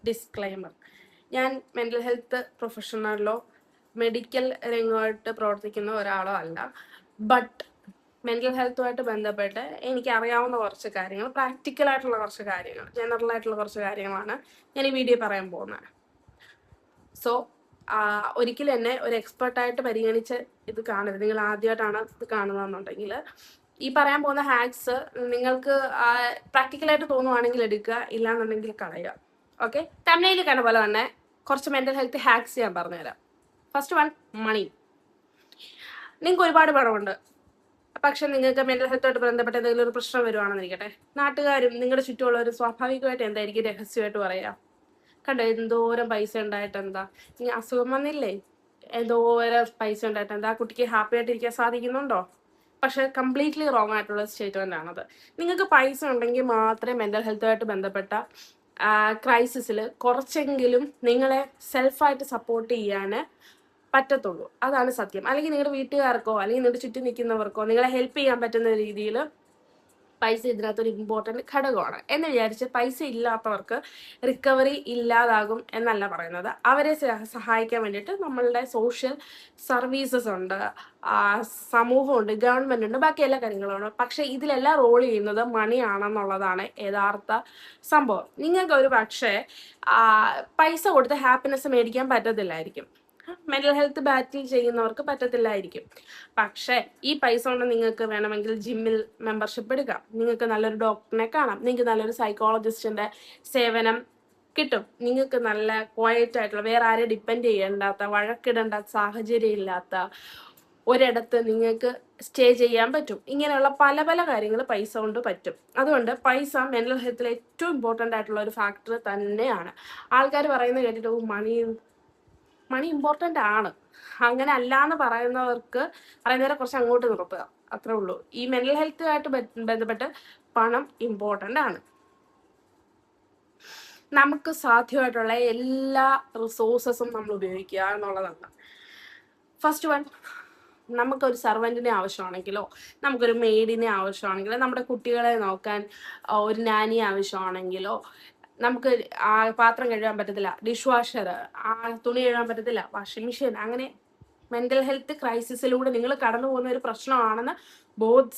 Disclaimer, ഞാൻ mental health പ്രൊഫഷണലോ medical രംഗമായിട്ട് പ്രവർത്തിക്കുന്ന ഒരാളോ അല്ല. ബട്ട് മെൻ്റൽ ഹെൽത്തുമായിട്ട് ബന്ധപ്പെട്ട് എനിക്ക് അറിയാവുന്ന കുറച്ച് കാര്യങ്ങൾ, പ്രാക്ടിക്കലായിട്ടുള്ള കുറച്ച് കാര്യങ്ങൾ, ജനറൽ ആയിട്ടുള്ള കുറച്ച് കാര്യങ്ങളാണ് ഞാൻ ഈ വീഡിയോ പറയാൻ പോകുന്നത്. സോ ഒരിക്കലും എന്നെ ഒരു എക്സ്പെർട്ടായിട്ട് പരിഗണിച്ച് ഇത് കാണരുത്. നിങ്ങൾ ആദ്യമായിട്ടാണ് ഇത് കാണുന്നതെന്നുണ്ടെങ്കിൽ ഈ പറയാൻ പോകുന്ന ഹാക്സ് നിങ്ങൾക്ക് പ്രാക്ടിക്കലായിട്ട് തോന്നുവാണെങ്കിൽ എടുക്കുക, ഇല്ലാന്നുണ്ടെങ്കിൽ കളയുക. ഓക്കെ, തമിഴ്നയിൽ കണ്ട പോലെ തന്നെ കുറച്ച് മെൻ്റൽ ഹെൽത്ത് ഹാക്സ് ഞാൻ പറഞ്ഞുതരാം. ഫസ്റ്റ് വൺ, മണി. നിങ്ങൾക്ക് ഒരുപാട് പണമുണ്ട്, പക്ഷെ നിങ്ങൾക്ക് മെൻ്റൽ ഹെൽത്തുമായിട്ട് ബന്ധപ്പെട്ട എന്തെങ്കിലും ഒരു പ്രശ്നം വരുവാണെന്നിരിക്കട്ടെ, നാട്ടുകാരും നിങ്ങളുടെ ചുറ്റുമുള്ളവരും സ്വാഭാവികമായിട്ട് എന്തായിരിക്കും രഹസ്യമായിട്ട് പറയുക? കണ്ടോ, എന്തോരം പൈസ ഉണ്ടായിട്ട് എന്താ, ഇനി അസുഖം വന്നില്ലേ, എന്തോരം പൈസ ഉണ്ടായിട്ട് എന്താ, ആ കുട്ടിക്ക് ഹാപ്പി ആയിട്ടിരിക്കാൻ സാധിക്കുന്നുണ്ടോ? പക്ഷെ കംപ്ലീറ്റ്ലി റോങ് ആയിട്ടുള്ള സ്റ്റേറ്റ്മെന്റ് ആണത്. നിങ്ങൾക്ക് പൈസ ഉണ്ടെങ്കിൽ മാത്രമേ മെൻ്റൽ ഹെൽത്തുമായിട്ട് ബന്ധപ്പെട്ട ക്രൈസിസിൽ കുറച്ചെങ്കിലും നിങ്ങളെ സെൽഫായിട്ട് സപ്പോർട്ട് ചെയ്യാൻ പറ്റത്തുള്ളൂ. അതാണ് സത്യം. അല്ലെങ്കിൽ നിങ്ങളുടെ വീട്ടുകാർക്കോ അല്ലെങ്കിൽ നിങ്ങളുടെ ചുറ്റും നിൽക്കുന്നവർക്കോ നിങ്ങളെ ഹെൽപ്പ് ചെയ്യാൻ പറ്റുന്ന രീതിയിൽ പൈസ ഇതിനകത്തൊരു ഇമ്പോർട്ടൻറ്റ് ഘടകമാണ് എന്ന് വിചാരിച്ച് പൈസ ഇല്ലാത്തവർക്ക് റിക്കവറി ഇല്ലാതാകും എന്നല്ല പറയുന്നത്. അവരെ സഹായിക്കാൻ വേണ്ടിയിട്ട് നമ്മളുടെ സോഷ്യൽ സർവീസസ് ഉണ്ട്, സമൂഹമുണ്ട്, ഗവൺമെൻറ് ഉണ്ട്, ബാക്കി എല്ലാ കാര്യങ്ങളുണ്ട്. പക്ഷെ ഇതിലെല്ലാം റോൾ ചെയ്യുന്നത് മണിയാണെന്നുള്ളതാണ് യഥാർത്ഥ സംഭവം. നിങ്ങൾക്ക് ഒരു പക്ഷേ പൈസ കൊടുത്ത് ഹാപ്പിനെസ് മേടിക്കാൻ പറ്റത്തില്ലായിരിക്കും, മെൻ്റൽ ഹെൽത്ത് ബാറ്റിൽ ചെയ്യുന്നവർക്ക് പറ്റത്തില്ലായിരിക്കും. പക്ഷേ ഈ പൈസ കൊണ്ട് നിങ്ങൾക്ക് വേണമെങ്കിൽ ജിമ്മിൽ മെമ്പർഷിപ്പ് എടുക്കാം, നിങ്ങൾക്ക് നല്ലൊരു ഡോക്ടറിനെ കാണാം, നിങ്ങൾക്ക് നല്ലൊരു സൈക്കോളജിസ്റ്റിൻ്റെ സേവനം കിട്ടും, നിങ്ങൾക്ക് നല്ല ക്വയറ്റ് ആയിട്ടുള്ള, വേറെ ആരെയും ഡിപ്പെൻഡ് ചെയ്യേണ്ടാത്ത, വഴക്കിടേണ്ട സാഹചര്യം ഇല്ലാത്ത ഒരിടത്ത് നിങ്ങൾക്ക് സ്റ്റേ ചെയ്യാൻ പറ്റും. ഇങ്ങനെയുള്ള പല പല കാര്യങ്ങൾ പൈസ കൊണ്ട് പറ്റും. അതുകൊണ്ട് പൈസ മെൻ്റൽ ഹെൽത്തിൽ ഏറ്റവും ഇമ്പോർട്ടൻ്റ് ആയിട്ടുള്ള ഒരു ഫാക്ടർ തന്നെയാണ്. ആൾക്കാർ പറയുന്നത് കേട്ടിട്ട് മണി ഇമ്പോർട്ടൻ്റ് ആണ്, അങ്ങനെ അല്ലാന്ന് പറയുന്നവരെ കുറച്ച് അങ്ങോട്ട് നിർത്തുക, അത്രേ ഉള്ളൂ. ഈ മെൻ്റൽ ഹെൽത്തുമായിട്ട് ബന്ധപ്പെട്ട് പണം ഇമ്പോർട്ടൻ്റ് ആണ്. നമുക്ക് സാധ്യമായിട്ടുള്ള എല്ലാ റിസോഴ്സസും നമ്മൾ ഉപയോഗിക്കുക എന്നുള്ളതാണ്. ഫസ്റ്റ് വൺ, നമുക്കൊരു സർവൻറ്റിനെ ആവശ്യമാണെങ്കിലോ, നമുക്കൊരു മെയ്ഡിനെ ആവശ്യമാണെങ്കിലോ, നമ്മുടെ കുട്ടികളെ നോക്കാൻ ഒരു നാനിയെ ആവശ്യമാണെങ്കിലോ, നമുക്ക് പാത്രം കഴുകാൻ പറ്റത്തില്ല, ഡിഷ് വാഷർ, തുണി കഴുകാൻ പറ്റത്തില്ല, വാഷിംഗ് മെഷീൻ, അങ്ങനെ മെൻ്റൽ ഹെൽത്ത് ക്രൈസിസിലൂടെ നിങ്ങൾ കടന്നു പോകുന്ന ഒരു പ്രശ്നമാണെന്ന്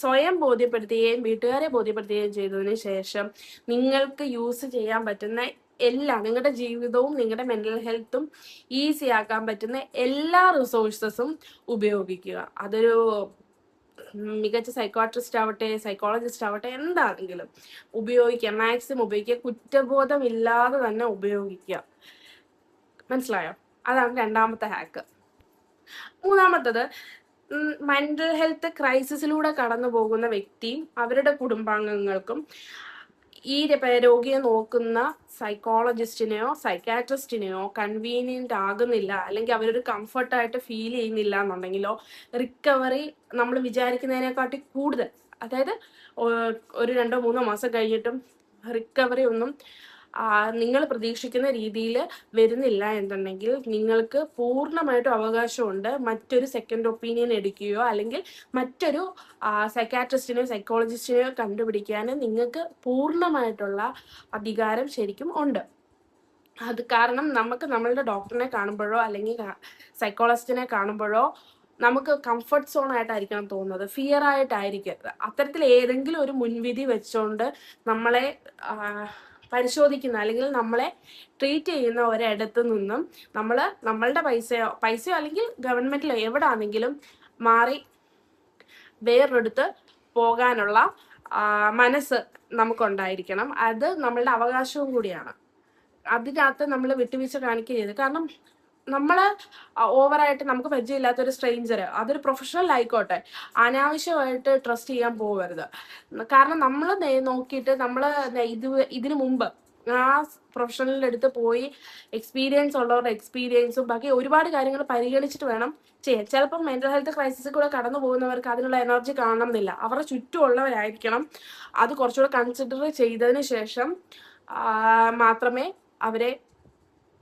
സ്വയം ബോധ്യപ്പെടുത്തുകയും വീട്ടുകാരെ ബോധ്യപ്പെടുത്തുകയും ചെയ്തതിന് ശേഷം നിങ്ങൾക്ക് യൂസ് ചെയ്യാൻ പറ്റുന്ന എല്ലാം, നിങ്ങളുടെ ജീവിതവും നിങ്ങളുടെ മെൻ്റൽ ഹെൽത്തും ഈസി ആക്കാൻ പറ്റുന്ന എല്ലാ റിസോഴ്സസും ഉപയോഗിക്കുക. അതൊരു മികച്ച സൈക്കോട്രിസ്റ്റ് ആവട്ടെ, സൈക്കോളജിസ്റ്റ് ആവട്ടെ, എന്താണെങ്കിലും ഉപയോഗിക്കുക, മാക്സിമം ഉപയോഗിക്കുക, കുറ്റബോധമില്ലാതെ തന്നെ ഉപയോഗിക്കുക. മനസ്സിലായോ? അതാണ് രണ്ടാമത്തെ ഹാക്ക്. മൂന്നാമത്തത്, മെൻ്റൽ ഹെൽത്ത് ക്രൈസിസിലൂടെ കടന്നു പോകുന്ന വ്യക്തിയും അവരുടെ കുടുംബാംഗങ്ങൾക്കും ഈ രോഗിയെ നോക്കുന്ന സൈക്കോളജിസ്റ്റിനെയോ സൈക്കാട്രിസ്റ്റിനെയോ കൺവീനിയൻ്റ് ആകുന്നില്ല, അല്ലെങ്കിൽ അവരൊരു കംഫർട്ടായിട്ട് ഫീൽ ചെയ്യുന്നില്ല എന്നുണ്ടെങ്കിലോ, റിക്കവറി നമ്മൾ വിചാരിക്കുന്നതിനെക്കാട്ടി കൂടുതൽ, അതായത് ഒരു 2-3 മാസം കഴിഞ്ഞിട്ടും റിക്കവറി ഒന്നും നിങ്ങൾ പ്രതീക്ഷിക്കുന്ന രീതിയിൽ വരുന്നില്ല എന്നുണ്ടെങ്കിൽ നിങ്ങൾക്ക് പൂർണ്ണമായിട്ടും അവകാശമുണ്ട് മറ്റൊരു സെക്കൻഡ് ഒപ്പീനിയൻ എടുക്കുകയോ അല്ലെങ്കിൽ മറ്റൊരു സൈക്കാട്രിസ്റ്റിനെയോ സൈക്കോളജിസ്റ്റിനെയോ കണ്ടുപിടിക്കാൻ നിങ്ങൾക്ക് പൂർണ്ണമായിട്ടുള്ള അധികാരം ശരിക്കും ഉണ്ട്. അത് കാരണം നമുക്ക് നമ്മളുടെ ഡോക്ടറിനെ കാണുമ്പോഴോ അല്ലെങ്കിൽ സൈക്കോളജിസ്റ്റിനെ കാണുമ്പോഴോ നമുക്ക് കംഫർട്ട് സോൺ ആയിട്ടായിരിക്കണം തോന്നുന്നത്, ഫിയർ ആയിട്ടായിരിക്കരുത്. അത്തരത്തിൽ ഏതെങ്കിലും ഒരു മുൻവിധി വെച്ചുകൊണ്ട് നമ്മളെ പരിശോധിക്കുന്ന അല്ലെങ്കിൽ നമ്മളെ ട്രീറ്റ് ചെയ്യുന്ന ഒരിടത്തു നിന്നും നമ്മൾ നമ്മളുടെ പൈസയോ അല്ലെങ്കിൽ ഗവൺമെൻറ്റിലോ എവിടെ ആണെങ്കിലും മാറി വേറൊരിടത്ത് പോകാനുള്ള മനസ്സ് നമുക്കുണ്ടായിരിക്കണം. അത് നമ്മളുടെ അവകാശവും കൂടിയാണ്. അതിനകത്ത് നമ്മൾ വിട്ടുവീഴ്ച കാണിക്കുകയത്, കാരണം നമ്മൾ ഓവറായിട്ട് നമുക്ക് പരിചയമില്ലാത്തൊരു സ്ട്രേഞ്ചർ, അതൊരു പ്രൊഫഷണൽ ആയിക്കോട്ടെ, അനാവശ്യമായിട്ട് ട്രസ്റ്റ് ചെയ്യാൻ പോകരുത്. കാരണം നമ്മൾ നോക്കിയിട്ട് നമ്മൾ ഇതിനു മുമ്പ് ആ പ്രൊഫഷണലിൻ്റെ അടുത്ത് പോയി എക്സ്പീരിയൻസ് ഉള്ളവരുടെ എക്സ്പീരിയൻസും ബാക്കി ഒരുപാട് കാര്യങ്ങൾ പരിഗണിച്ചിട്ട് വേണം ചെയ്യാൻ. ചിലപ്പം മെൻ്റൽ ഹെൽത്ത് ക്രൈസിസിൽ കൂടെ കടന്നു പോകുന്നവർക്ക് അതിനുള്ള എനർജി കാണണമെന്നില്ല, അവരുടെ ചുറ്റുമുള്ളവരായിരിക്കണം അത് കുറച്ചുകൂടെ കൺസിഡർ ചെയ്തതിന് ശേഷം മാത്രമേ അവരെ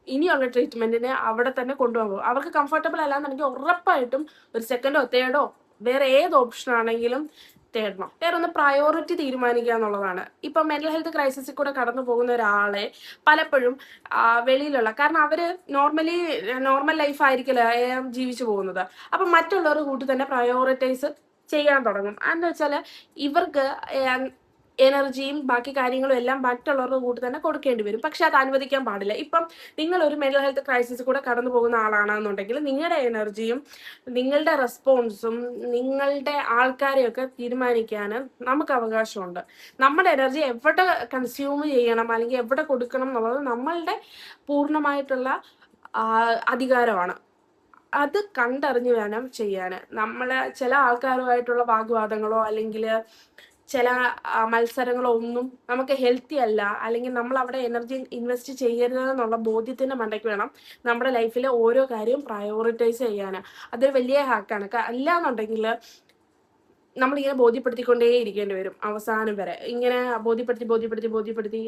ഇനിയുള്ള ട്രീറ്റ്മെൻറ്റിന് അവിടെ തന്നെ കൊണ്ടുപോകും. അവർക്ക് കംഫർട്ടബിൾ അല്ലാന്നുണ്ടെങ്കിൽ ഉറപ്പായിട്ടും ഒരു സെക്കൻഡോ തേർഡോ വേറെ ഏത് ഓപ്ഷൻ ആണെങ്കിലും തേടണം. വേറെ ഒന്ന് പ്രയോറിറ്റി തീരുമാനിക്കുക എന്നുള്ളതാണ്. ഇപ്പം മെന്റൽ ഹെൽത്ത് ക്രൈസിസിൽ കൂടെ കടന്നു പോകുന്ന ഒരാളെ പലപ്പോഴും വെളിയിലുള്ള, കാരണം അവര് നോർമൽ ലൈഫ് ആയിരിക്കില്ല ജീവിച്ചു പോകുന്നത്. അപ്പം മറ്റുള്ളവരുടെ കൂട്ടി തന്നെ പ്രയോറിറ്റൈസ് ചെയ്യാൻ തുടങ്ങും. എന്ന് വെച്ചാൽ ഇവർക്ക് എനർജിയും ബാക്കി കാര്യങ്ങളും എല്ലാം മറ്റുള്ളവരുടെ കൂട്ടി തന്നെ കൊടുക്കേണ്ടി വരും. പക്ഷെ അത് അനുവദിക്കാൻ പാടില്ല. ഇപ്പം നിങ്ങൾ ഒരു മെന്റൽ ഹെൽത്ത് ക്രൈസിസ് കൂടെ കടന്നു പോകുന്ന ആളാണെന്നുണ്ടെങ്കിൽ നിങ്ങളുടെ എനർജിയും നിങ്ങളുടെ റെസ്പോൺസും നിങ്ങളുടെ ആൾക്കാരെയൊക്കെ തീരുമാനിക്കാൻ നമുക്ക് അവകാശമുണ്ട്. നമ്മുടെ എനർജി എവിടെ കൺസ്യൂം ചെയ്യണം അല്ലെങ്കിൽ എവിടെ കൊടുക്കണം എന്നുള്ളത് നമ്മളുടെ പൂർണ്ണമായിട്ടുള്ള അധികാരമാണ്. അത് കണ്ടറിഞ്ഞ് വേണം ചെയ്യാൻ. നമ്മളെ ചില ആൾക്കാരുമായിട്ടുള്ള വാഗ്വാദങ്ങളോ അല്ലെങ്കിൽ ചില മത്സരങ്ങളോ ഒന്നും നമുക്ക് ഹെൽത്തി അല്ല, അല്ലെങ്കിൽ നമ്മൾ അവിടെ എനർജി ഇൻവെസ്റ്റ് ചെയ്യരുതെന്നുള്ള ബോധ്യത്തിൻ്റെ മണ്ടയ്ക്ക് വേണം നമ്മുടെ ലൈഫിലെ ഓരോ കാര്യവും പ്രയോറിറ്റൈസ് ചെയ്യാൻ. അതൊരു വലിയ ഹാക്കാണ്. അല്ലാന്നുണ്ടെങ്കിൽ നമ്മളിങ്ങനെ ബോധ്യപ്പെടുത്തിക്കൊണ്ടേ ഇരിക്കേണ്ടി വരും അവസാനം വരെ. ഇങ്ങനെ ബോധ്യപ്പെടുത്തി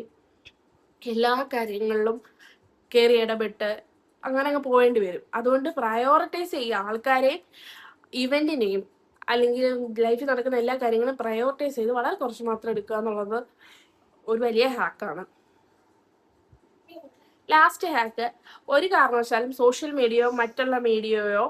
എല്ലാ കാര്യങ്ങളിലും കയറി ഇടപെട്ട് അങ്ങനെ അങ്ങ് പോകേണ്ടി വരും. അതുകൊണ്ട് പ്രയോറിറ്റൈസ് ചെയ്യുക. ആൾക്കാരെ, ഇവന്റിനെയും അല്ലെങ്കിൽ ലൈഫിൽ നടക്കുന്ന എല്ലാ കാര്യങ്ങളും പ്രയോറിറ്റൈസ് ചെയ്ത് വളരെ കുറച്ച് മാത്രം എടുക്കുക എന്നുള്ളത് ഒരു വലിയ ഹാക്കാണ്. ലാസ്റ്റ് ഹാക്ക്, ഒരു കാരണവശാലും സോഷ്യൽ മീഡിയയോ മറ്റുള്ള മീഡിയയോ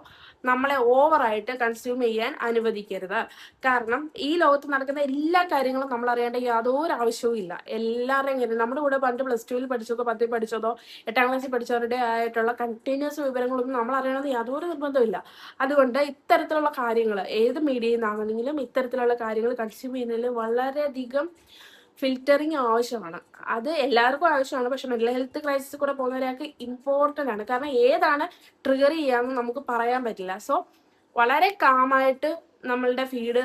നമ്മളെ ഓവറായിട്ട് കൺസ്യൂം ചെയ്യാൻ അനുവദിക്കരുത്. കാരണം ഈ ലോകത്ത് നടക്കുന്ന എല്ലാ കാര്യങ്ങളും നമ്മൾ അറിയേണ്ട യാതൊരു ആവശ്യവും ഇല്ല. എല്ലാവരുടെയും കാര്യം നമ്മുടെ കൂടെ പണ്ട് +2 പഠിച്ചതോ 10 പഠിച്ചതോ 8ാം ക്ലാസ്സിൽ പഠിച്ചവരുടെ ആയിട്ടുള്ള കണ്ടിന്യൂസ് വിവരങ്ങളൊന്നും നമ്മൾ അറിയണമെന്ന് യാതൊരു നിർബന്ധമില്ല. അതുകൊണ്ട് ഇത്തരത്തിലുള്ള കാര്യങ്ങൾ ഏത് മീഡിയയിൽ നിന്നാണെങ്കിലും ഇത്തരത്തിലുള്ള കാര്യങ്ങൾ കൺസ്യൂം ചെയ്യുന്നതിൽ വളരെയധികം ഫിൽറ്ററിങ് ആവശ്യമാണ്. അത് എല്ലാവർക്കും ആവശ്യമാണ്. പക്ഷെ മെന്റൽ ഹെൽത്ത് ക്രൈസിസ് കൂടെ പോകുന്നവരൊക്കെ ഇമ്പോർട്ടൻ്റ് ആണ്. കാരണം ഏതാണ് ട്രിഗർ ചെയ്യാമെന്ന് നമുക്ക് പറയാൻ പറ്റില്ല. സോ വളരെ കാമായിട്ട് നമ്മളുടെ ഫീഡ്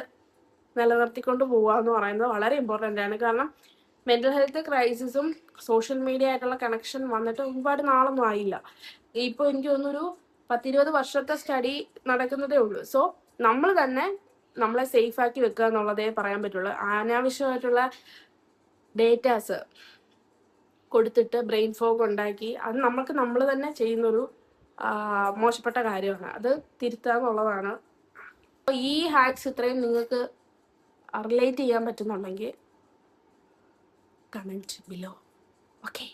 നിലനിർത്തിക്കൊണ്ട് പോവുക എന്ന് പറയുന്നത് വളരെ ഇമ്പോർട്ടൻ്റ് ആണ്. കാരണം മെന്റൽ ഹെൽത്ത് ക്രൈസിസും സോഷ്യൽ മീഡിയ ആയിട്ടുള്ള കണക്ഷൻ വന്നിട്ട് ഒരുപാട് നാളൊന്നും ആയില്ല. ഇപ്പോൾ എനിക്ക് തോന്നുന്നൊരു 10-20 വർഷത്തെ സ്റ്റഡി നടക്കുന്നതേ ഉള്ളൂ. സോ നമ്മൾ തന്നെ നമ്മളെ സേഫ് ആക്കി വെക്കുക എന്നുള്ളതേ പറയാൻ പറ്റുള്ളൂ. അനാവശ്യമായിട്ടുള്ള ഡേറ്റാസ് കൊടുത്തിട്ട് ബ്രെയിൻ ഫോഗ് ഉണ്ടാക്കി അത് നമ്മൾ തന്നെ ചെയ്യുന്നൊരു മോശപ്പെട്ട കാര്യമാണ്. അത് തിരുത്തുക എന്നുള്ളതാണ്. ഈ ഹാക്സ് ഇത്രയും നിങ്ങൾക്ക് റിലേറ്റ് ചെയ്യാൻ പറ്റുന്നുണ്ടെങ്കിൽ കമൻറ്റ് ബിലോ. ഓക്കെ.